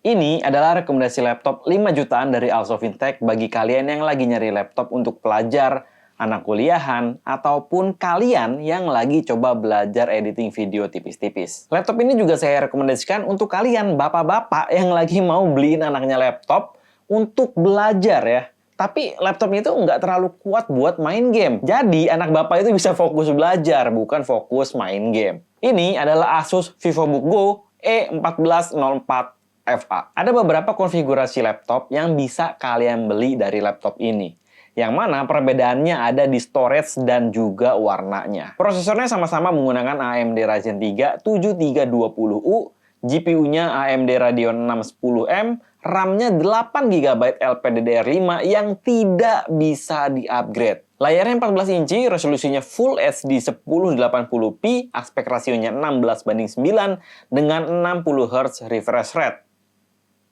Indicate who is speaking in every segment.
Speaker 1: Ini adalah rekomendasi laptop 5 jutaan dari Also Fintech bagi kalian yang lagi nyari laptop untuk pelajar, anak kuliahan, ataupun kalian yang lagi coba belajar editing video tipis-tipis. Laptop ini juga saya rekomendasikan untuk kalian bapak-bapak yang lagi mau beliin anaknya laptop untuk belajar ya. Tapi laptopnya itu nggak terlalu kuat buat main game. Jadi anak bapak itu bisa fokus belajar, bukan fokus main game. Ini adalah Asus VivoBook Go E1404 FA. Ada beberapa konfigurasi laptop yang bisa kalian beli dari laptop ini. Yang mana perbedaannya ada di storage dan juga warnanya. Prosesornya sama-sama menggunakan AMD Ryzen 3 7320U, GPU-nya AMD Radeon 610M, RAM-nya 8GB LPDDR5 yang tidak bisa di-upgrade. Layarnya 14 inci, resolusinya Full HD 1080p, aspek rasionya 16:9 dengan 60Hz refresh rate.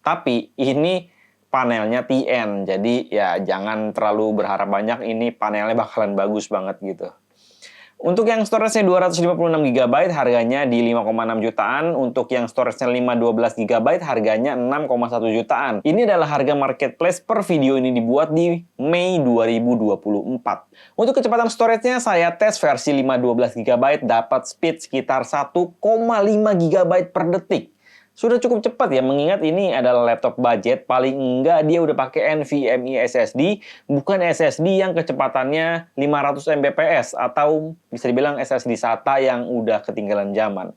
Speaker 1: Tapi ini panelnya TN, jadi ya jangan terlalu berharap banyak, ini panelnya bakalan bagus banget gitu. Untuk yang storage-nya 256GB harganya di 5,6 jutaan, untuk yang storage-nya 512GB harganya 6,1 jutaan. Ini adalah harga marketplace per video ini dibuat di Mei 2024. Untuk kecepatan storage-nya saya tes versi 512GB dapat speed sekitar 1,5GB per detik. Sudah cukup cepat ya, mengingat ini adalah laptop budget, paling enggak dia udah pakai NVMe SSD, bukan SSD yang kecepatannya 500 Mbps, atau bisa dibilang SSD SATA yang udah ketinggalan zaman.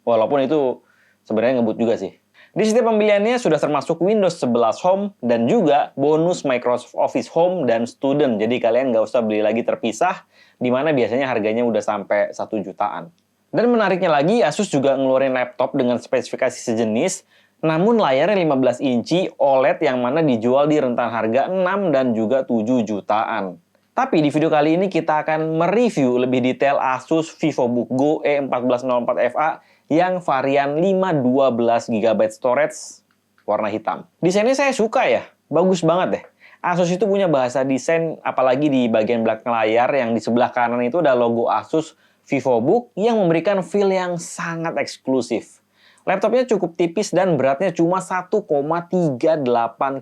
Speaker 1: Walaupun itu sebenarnya ngebut juga sih. Di setiap pembeliannya sudah termasuk Windows 11 Home, dan juga bonus Microsoft Office Home dan Student, jadi kalian nggak usah beli lagi terpisah, dimana biasanya harganya udah sampai 1 jutaan. Dan menariknya lagi, Asus juga ngeluarin laptop dengan spesifikasi sejenis, namun layarnya 15 inci OLED yang mana dijual di rentang harga 6 dan juga 7 jutaan. Tapi di video kali ini kita akan mereview lebih detail Asus VivoBook Go E1404 FA yang varian 512GB storage warna hitam. Desainnya saya suka ya, bagus banget deh. Asus itu punya bahasa desain, apalagi di bagian belakang layar yang di sebelah kanan itu ada logo Asus VivoBook yang memberikan feel yang sangat eksklusif. Laptopnya cukup tipis dan beratnya cuma 1,38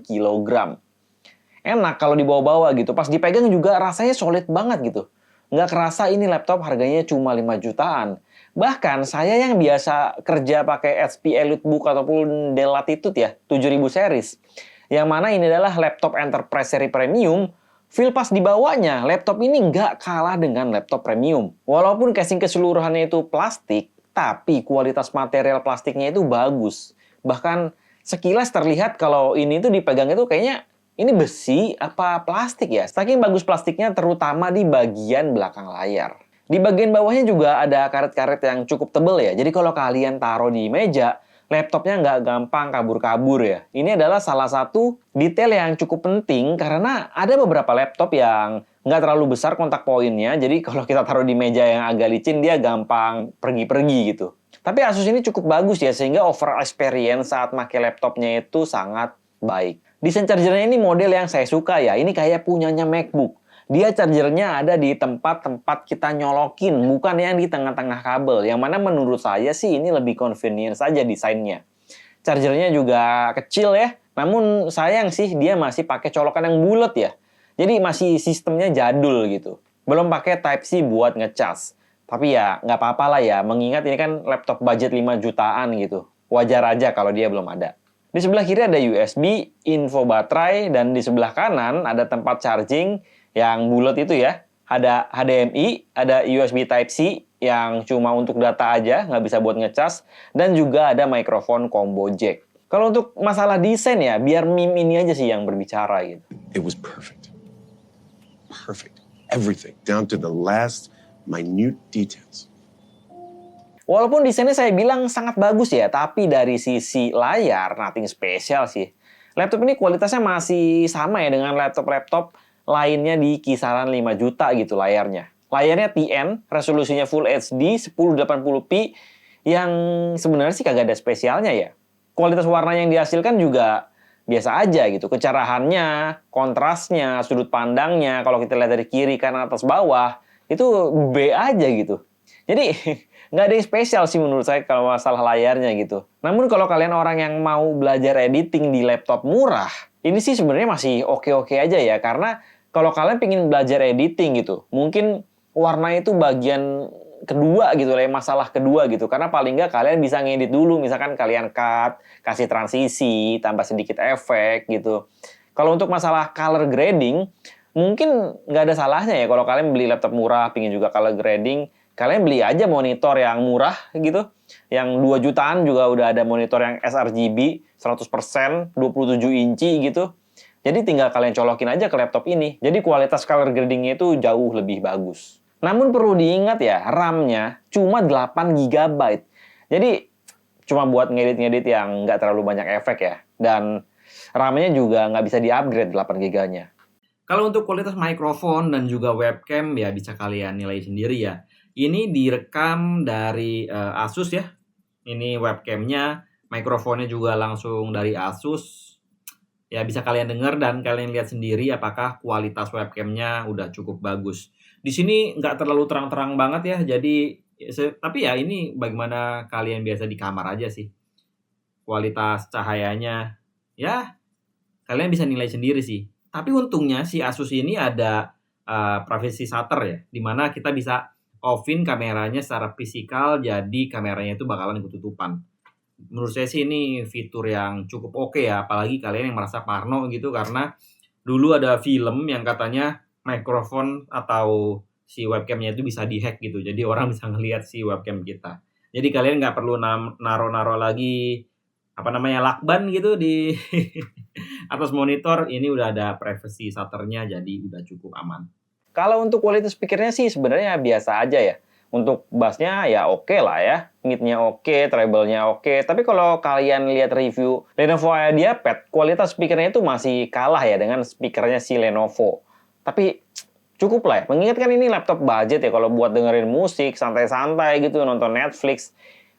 Speaker 1: kg. Enak kalau dibawa-bawa gitu, pas dipegang juga rasanya solid banget gitu. Nggak kerasa ini laptop harganya cuma 5 jutaan. Bahkan saya yang biasa kerja pakai HP EliteBook ataupun Dell Latitude ya, 7000 series. Yang mana ini adalah laptop enterprise seri premium, feel pas dibawanya, laptop ini nggak kalah dengan laptop premium. Walaupun casing keseluruhannya itu plastik, tapi kualitas material plastiknya itu bagus. Bahkan sekilas terlihat kalau ini tuh dipegang itu kayaknya ini besi apa plastik ya. Saking bagus plastiknya terutama di bagian belakang layar. Di bagian bawahnya juga ada karet-karet yang cukup tebal ya. Jadi kalau kalian taruh di meja, laptopnya nggak gampang kabur-kabur ya. Ini adalah salah satu detail yang cukup penting karena ada beberapa laptop yang nggak terlalu besar kontak poinnya. Jadi kalau kita taruh di meja yang agak licin, dia gampang pergi-pergi gitu. Tapi Asus ini cukup bagus ya, sehingga overall experience saat pakai laptopnya itu sangat baik. Desain chargernya ini model yang saya suka ya. Ini kayak punyanya MacBook. Dia chargernya ada di tempat-tempat kita nyolokin, bukan yang di tengah-tengah kabel. Yang mana menurut saya sih ini lebih convenient saja desainnya. Chargernya juga kecil ya, namun sayang sih dia masih pakai colokan yang bulat ya. Jadi masih sistemnya jadul gitu. Belum pakai Type-C buat ngecas. Tapi ya nggak apa-apa lah ya, mengingat ini kan laptop budget 5 jutaan gitu. Wajar aja kalau dia belum ada. Di sebelah kiri ada USB, info baterai, dan di sebelah kanan ada tempat charging yang bulat itu ya. Ada HDMI, ada USB Type-C yang cuma untuk data aja, nggak bisa buat ngecas, dan juga ada mikrofon combo jack. Kalau untuk masalah desain ya, biar meme ini aja sih yang berbicara gitu.
Speaker 2: It was perfect. Perfect. Everything, down to the last minute details.
Speaker 1: Walaupun desainnya saya bilang sangat bagus ya, tapi dari sisi layar, nothing special sih. Laptop ini kualitasnya masih sama ya dengan laptop-laptop lainnya di kisaran 5 juta gitu layarnya. Layarnya TN, resolusinya Full HD 1080p, yang sebenarnya sih kagak ada spesialnya ya. Kualitas warna yang dihasilkan juga biasa aja gitu. Kecerahannya, kontrasnya, sudut pandangnya, kalau kita lihat dari kiri, kanan, atas, bawah, itu B aja gitu. Jadi nggak ada yang spesial sih menurut saya kalau masalah layarnya gitu. Namun kalau kalian orang yang mau belajar editing di laptop murah, ini sih sebenarnya masih oke-oke aja ya. Karena kalau kalian pengen belajar editing gitu, mungkin warna itu bagian kedua gitu lah, masalah kedua gitu. Karena paling nggak kalian bisa ngedit dulu, misalkan kalian cut, kasih transisi, tambah sedikit efek gitu. Kalau untuk masalah color grading, mungkin nggak ada salahnya ya kalau kalian beli laptop murah, pingin juga color grading, kalian beli aja monitor yang murah gitu. Yang 2 jutaan juga udah ada monitor yang sRGB 100%, 27 inci gitu. Jadi tinggal kalian colokin aja ke laptop ini. Jadi kualitas color gradingnya itu jauh lebih bagus. Namun perlu diingat ya, RAM-nya cuma 8 GB. Jadi cuma buat ngedit-ngedit yang nggak terlalu banyak efek ya. Dan RAM-nya juga nggak bisa di-upgrade 8 GB-nya. Kalau untuk kualitas mikrofon dan juga webcam ya bisa kalian nilai sendiri ya. Ini direkam dari Asus ya. Ini webcamnya, mikrofonnya juga langsung dari Asus. Ya bisa kalian dengar dan kalian lihat sendiri apakah kualitas webcamnya udah cukup bagus. Di sini nggak terlalu terang-terang banget ya, jadi tapi ya ini bagaimana kalian biasa di kamar aja sih. Kualitas cahayanya, ya kalian bisa nilai sendiri sih. Tapi untungnya si Asus ini ada privacy shutter ya, dimana kita bisa off-in kameranya secara fisikal, jadi kameranya itu bakalan ketutupan. Menurut saya sih ini fitur yang cukup oke ya, apalagi kalian yang merasa parno gitu, karena dulu ada film yang katanya mikrofon atau si webcamnya itu bisa dihack gitu, jadi orang bisa ngelihat si webcam kita. Jadi kalian nggak perlu naro-naro lagi lakban gitu di atas monitor. Ini udah ada privacy shutternya, jadi udah cukup aman. Kalau untuk quality speakernya sih sebenarnya biasa aja ya. Untuk bassnya ya oke lah ya, mid-nya oke, treble-nya oke. Tapi kalau kalian lihat review Lenovo IdeaPad, kualitas speakernya itu masih kalah ya dengan speakernya si Lenovo. Tapi cukup lah ya, mengingat kan ini laptop budget ya, kalau buat dengerin musik, santai-santai gitu, nonton Netflix.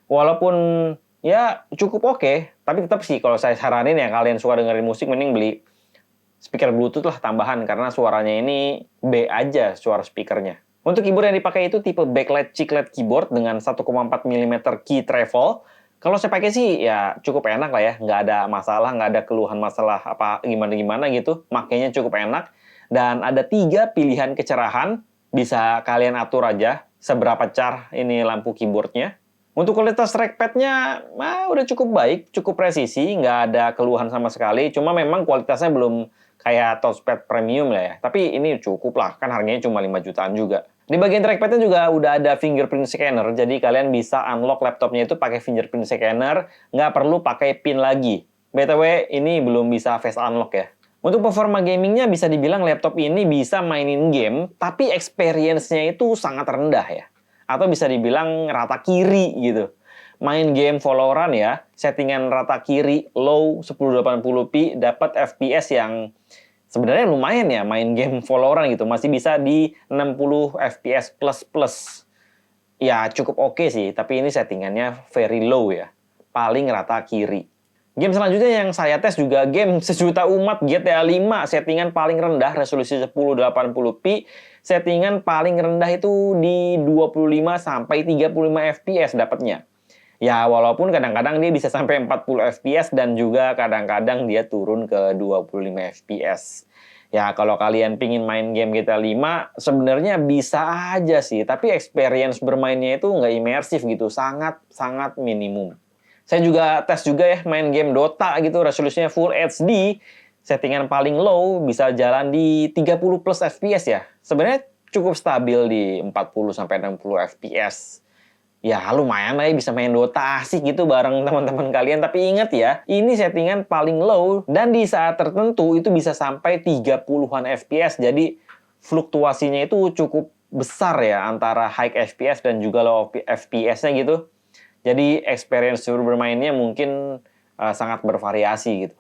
Speaker 1: Walaupun ya cukup oke, tapi tetap sih kalau saya saranin ya kalian suka dengerin musik, mending beli speaker Bluetooth lah tambahan, karena suaranya ini B aja suara speakernya. Untuk keyboard yang dipakai itu tipe backlight chiclet keyboard dengan 1,4 mm key travel. Kalau saya pakai sih ya cukup enak lah ya, nggak ada masalah, nggak ada keluhan masalah apa gimana-gimana gitu. Makanya cukup enak. Dan ada 3 pilihan kecerahan, bisa kalian atur aja seberapa car ini lampu keyboardnya. Untuk kualitas trackpadnya udah cukup baik, cukup presisi, nggak ada keluhan sama sekali. Cuma memang kualitasnya belum kayak touchpad premium lah ya. Tapi ini cukup lah, kan harganya cuma 5 jutaan juga. Di bagian trackpadnya juga udah ada fingerprint scanner, jadi kalian bisa unlock laptopnya itu pakai fingerprint scanner, nggak perlu pakai pin lagi. BTW, ini belum bisa face unlock ya. Untuk performa gamingnya bisa dibilang laptop ini bisa mainin game, tapi experience-nya itu sangat rendah ya. Atau bisa dibilang rata kiri gitu. Main game Valorant ya, settingan rata kiri, low 1080p, dapat FPS yang sebenarnya lumayan ya, main game Valorant gitu. Masih bisa di 60 FPS plus. Ya cukup oke sih, tapi ini settingannya very low ya. Paling rata kiri. Game selanjutnya yang saya tes juga game sejuta umat, GTA 5. Settingan paling rendah, resolusi 1080p. Settingan paling rendah itu di 25 sampai 35 FPS dapatnya. Ya walaupun kadang-kadang dia bisa sampai 40 FPS dan juga kadang-kadang dia turun ke 25 FPS. Ya kalau kalian pingin main game GTA 5 sebenarnya bisa aja sih, tapi experience bermainnya itu nggak imersif gitu, sangat minimum. Saya juga tes juga ya main game Dota gitu, resolusinya Full HD, settingan paling low bisa jalan di 30 plus FPS ya. Sebenarnya cukup stabil di 40 sampai 60 FPS. Ya lumayan lah ya bisa main Dota asik gitu bareng teman-teman kalian. Tapi ingat ya, ini settingan paling low dan di saat tertentu itu bisa sampai 30-an FPS. Jadi fluktuasinya itu cukup besar ya antara high FPS dan juga low FPS-nya gitu. Jadi experience bermainnya mungkin sangat bervariasi gitu.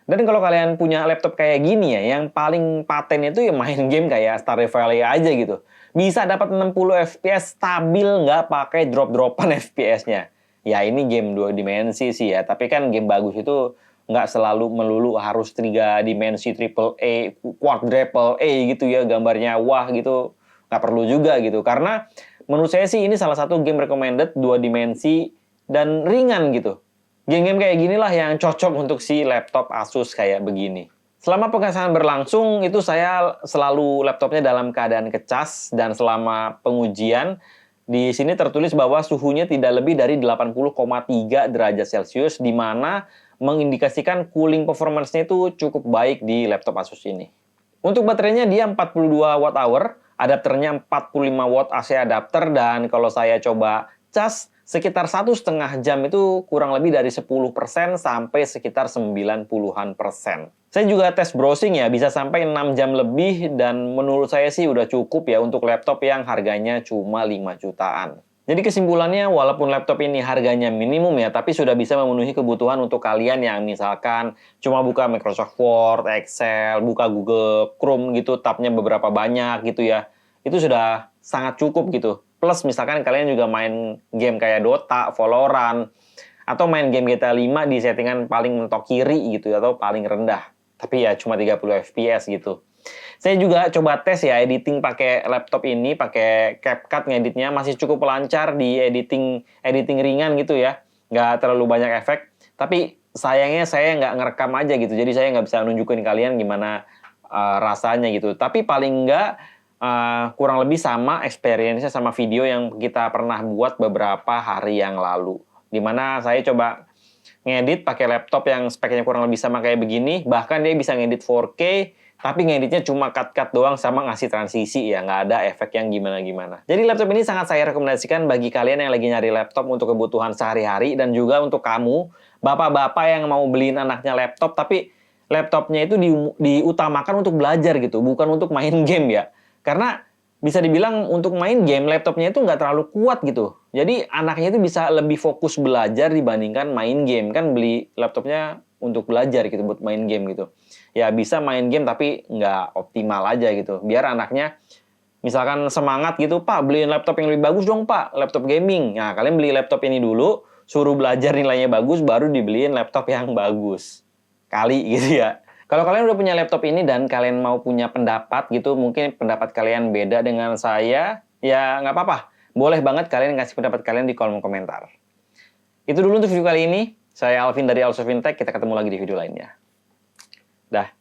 Speaker 1: Dan kalau kalian punya laptop kayak gini ya, yang paling paten itu ya main game kayak Stardew Valley aja gitu. Bisa dapat 60 FPS stabil, nggak pakai drop-dropan FPS-nya. Ya ini game 2 dimensi sih ya, tapi kan game bagus itu nggak selalu melulu harus 3 dimensi triple A, quadruple A gitu ya, gambarnya wah gitu. Nggak perlu juga gitu, karena menurut saya sih ini salah satu game recommended 2 dimensi dan ringan gitu. Game-game kayak ginilah yang cocok untuk si laptop Asus kayak begini. Selama pengesahan berlangsung, itu saya selalu laptopnya dalam keadaan kecas, dan selama pengujian, di sini tertulis bahwa suhunya tidak lebih dari 80,3 derajat Celcius, di mana mengindikasikan cooling performance-nya itu cukup baik di laptop Asus ini. Untuk baterainya dia 42 watt hour, adapternya 45 watt AC adapter, dan kalau saya coba cas, sekitar 1,5 jam itu kurang lebih dari 10% sampai sekitar 90-an%. Saya juga tes browsing ya, bisa sampai 6 jam lebih, dan menurut saya sih udah cukup ya untuk laptop yang harganya cuma 5 jutaan. Jadi kesimpulannya, walaupun laptop ini harganya minimum ya, tapi sudah bisa memenuhi kebutuhan untuk kalian yang misalkan cuma buka Microsoft Word, Excel, buka Google Chrome gitu, tabnya beberapa banyak gitu ya. Itu sudah sangat cukup gitu. Plus misalkan kalian juga main game kayak Dota, Valorant, atau main game GTA 5 di settingan paling mentok kiri gitu atau paling rendah. Tapi ya cuma 30 FPS gitu. Saya juga coba tes ya editing pakai laptop ini, pakai CapCut ngeditnya masih cukup lancar di editing ringan gitu ya. Nggak terlalu banyak efek. Tapi sayangnya saya nggak ngerekam aja gitu. Jadi saya nggak bisa nunjukin kalian gimana rasanya gitu. Tapi paling nggak kurang lebih sama experience-nya sama video yang kita pernah buat beberapa hari yang lalu. Dimana saya coba ngedit pakai laptop yang speknya kurang lebih sama kayak begini. Bahkan dia bisa ngedit 4K, tapi ngeditnya cuma cut-cut doang sama ngasih transisi ya, nggak ada efek yang gimana-gimana. Jadi laptop ini sangat saya rekomendasikan bagi kalian yang lagi nyari laptop untuk kebutuhan sehari-hari, dan juga untuk kamu, bapak-bapak yang mau beliin anaknya laptop, tapi laptopnya itu diutamakan untuk belajar gitu, bukan untuk main game ya. Karena bisa dibilang untuk main game, laptopnya itu nggak terlalu kuat gitu. Jadi anaknya itu bisa lebih fokus belajar dibandingkan main game. Kan beli laptopnya untuk belajar gitu, buat main game gitu. Ya bisa main game tapi nggak optimal aja gitu. Biar anaknya misalkan semangat gitu, Pak beliin laptop yang lebih bagus dong Pak, laptop gaming. Nah kalian beli laptop ini dulu, suruh belajar nilainya bagus, baru dibeliin laptop yang bagus. Kali gitu ya. Kalau kalian udah punya laptop ini dan kalian mau punya pendapat gitu, mungkin pendapat kalian beda dengan saya, ya nggak apa-apa. Boleh banget kalian ngasih pendapat kalian di kolom komentar. Itu dulu untuk video kali ini. Saya Alvin dari Alsofintech, kita ketemu lagi di video lainnya. Dah.